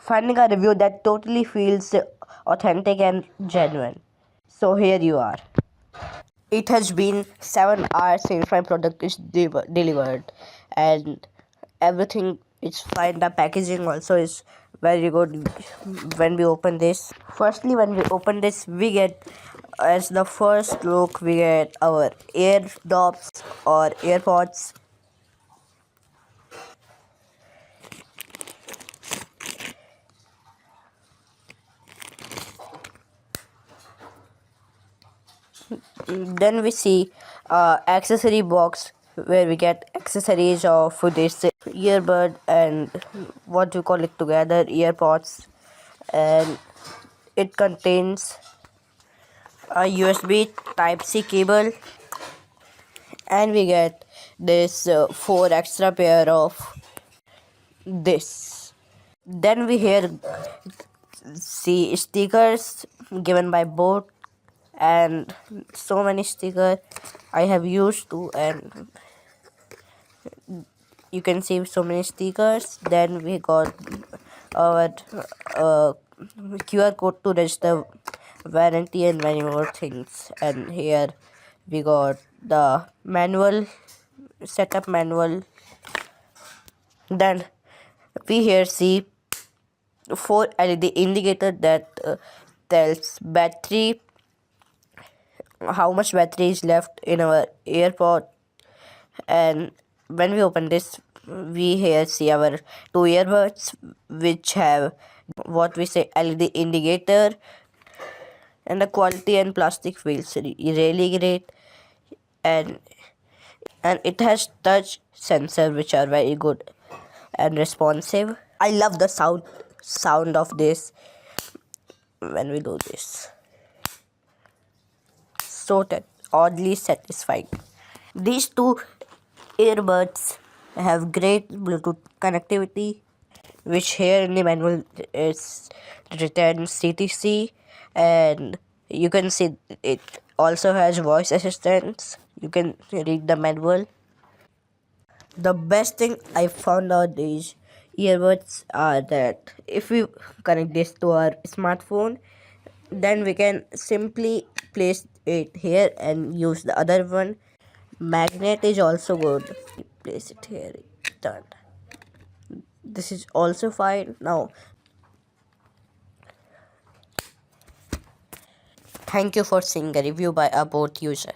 finding a review that totally feels authentic and genuine. So here you are. It has been 7 hours since my product is delivered, and everything is fine. The packaging also is very good. When we open this, firstly, when we open this, we get, as the first look, we get our Airdopes or AirPods. Then we see accessory box where we get accessories of this earbud and what we call it together, earpods, and it contains a USB type C cable, and we get this 4 extra pair of this. Then we here see stickers given by boAt, and so many stickers I have used to, and you can see so many stickers. Then we got our QR code to register warranty and many more things, and here we got the manual, setup manual. Then we here see 4 LED indicator that tells battery, how much battery is left in our AirPod. And when we open this, we here see our 2 earbuds which have what we say LED indicator, and the quality and plastic feels really great, and it has touch sensor which are very good and responsive. I love the sound of this when we do this. So oddly satisfying. These two earbuds have great Bluetooth connectivity, which here in the manual is written CTC, and you can see it also has voice assistance. You can read the manual. The best thing I found out these earbuds are that if we connect this to our smartphone, then we can simply place it here and use the other one. Magnet is also good. Place it here. Done. This is also fine. Now, thank you for seeing a review by a boAt user.